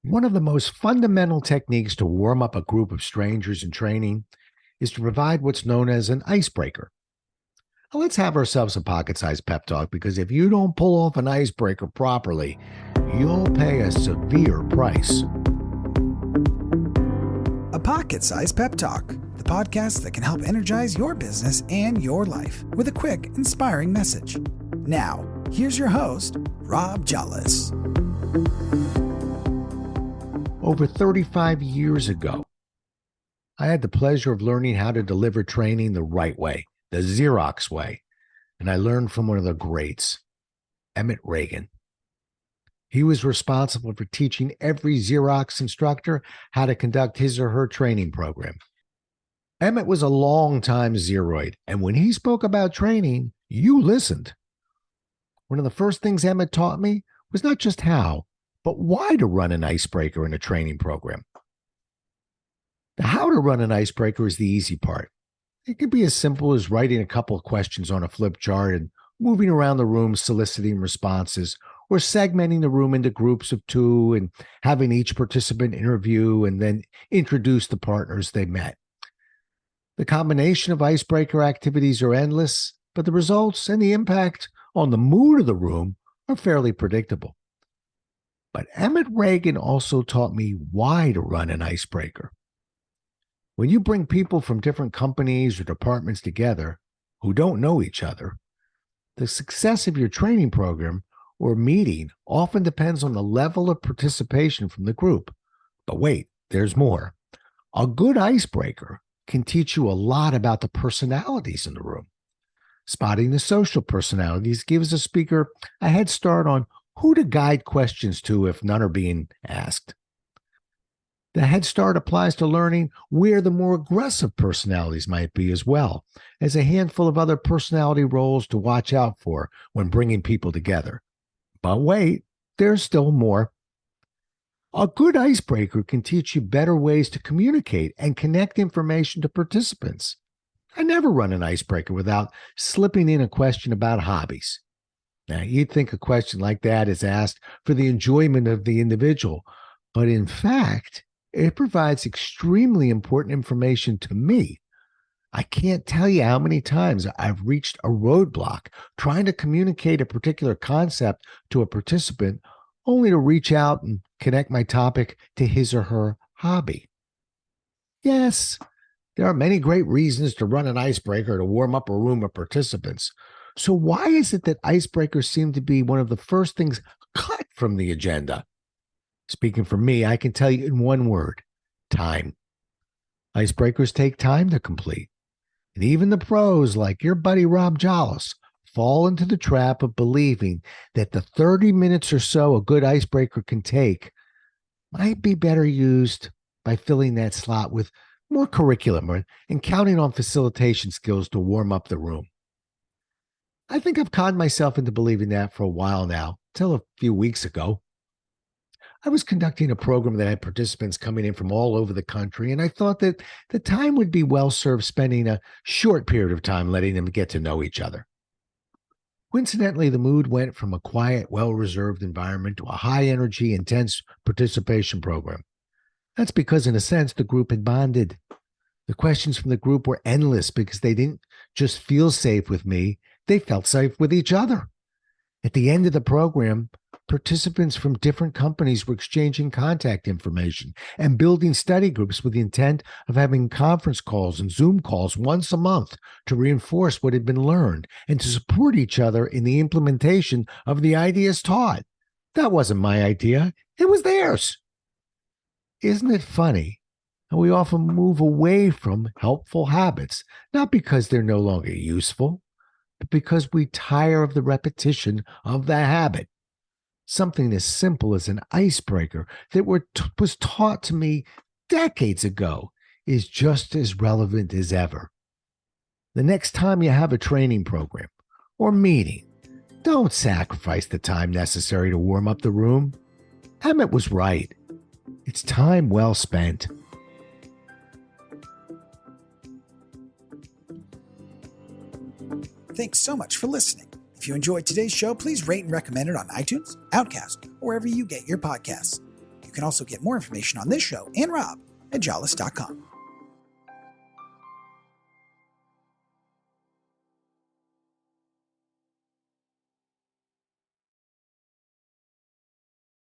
One of the most fundamental techniques to warm up a group of strangers in training is to provide what's known as an icebreaker. Now, let's have ourselves a pocket sized pep talk because if you don't pull off an icebreaker properly, you'll pay a severe price. A Pocket Sized Pep Talk, the podcast that can help energize your business and your life with a quick, inspiring message. Now, here's your host, Rob Jollis. Over 35 years ago, I had the pleasure of learning how to deliver training the right way, the Xerox way, and I learned from one of the greats, Emmett Reagan. He was responsible for teaching every Xerox instructor how to conduct his or her training program. Emmett was a long-time Xeroid, and when he spoke about training, you listened. One of the first things Emmett taught me was not just how, but why to run an icebreaker in a training program. The how to run an icebreaker is the easy part. It can be as simple as writing a couple of questions on a flip chart and moving around the room soliciting responses, or segmenting the room into groups of two and having each participant interview and then introduce the partners they met. The combination of icebreaker activities are endless, but the results and the impact on the mood of the room are fairly predictable. But Emmett Reagan also taught me why to run an icebreaker. When you bring people from different companies or departments together who don't know each other, the success of your training program or meeting often depends on the level of participation from the group. But wait, there's more. A good icebreaker can teach you a lot about the personalities in the room. Spotting the social personalities gives a speaker a head start on who to guide questions to if none are being asked. The head start applies to learning where the more aggressive personalities might be as well, as a handful of other personality roles to watch out for when bringing people together. But wait, there's still more. A good icebreaker can teach you better ways to communicate and connect information to participants. I never run an icebreaker without slipping in a question about hobbies. Now, you'd think a question like that is asked for the enjoyment of the individual, but in fact, it provides extremely important information to me. I can't tell you how many times I've reached a roadblock trying to communicate a particular concept to a participant, only to reach out and connect my topic to his or her hobby. Yes, there are many great reasons to run an icebreaker to warm up a room of participants. So why is it that icebreakers seem to be one of the first things cut from the agenda? Speaking for me, I can tell you in one word: time. Icebreakers take time to complete. And even the pros, like your buddy Rob Jollis, fall into the trap of believing that the 30 minutes or so a good icebreaker can take might be better used by filling that slot with more curriculum and counting on facilitation skills to warm up the room. I think I've conned myself into believing that for a while now, till a few weeks ago. I was conducting a program that had participants coming in from all over the country, and I thought that the time would be well served spending a short period of time letting them get to know each other. Coincidentally, the mood went from a quiet, well-reserved environment to a high-energy, intense participation program. That's because, in a sense, the group had bonded. The questions from the group were endless because they didn't just feel safe with me, they felt safe with each other. At the end of the program, participants from different companies were exchanging contact information and building study groups with the intent of having conference calls and Zoom calls once a month to reinforce what had been learned and to support each other in the implementation of the ideas taught. That wasn't my idea. It was theirs. Isn't it funny how we often move away from helpful habits, not because they're no longer useful, but because we tire of the repetition of the habit? Something as simple as an icebreaker that was taught to me decades ago is just as relevant as ever. The next time you have a training program or meeting, don't sacrifice the time necessary to warm up the room. Emmett was right. It's time well spent. Thanks so much for listening. If you enjoyed today's show, please rate and recommend it on iTunes, Outcast, or wherever you get your podcasts. You can also get more information on this show and Rob at jollis.com.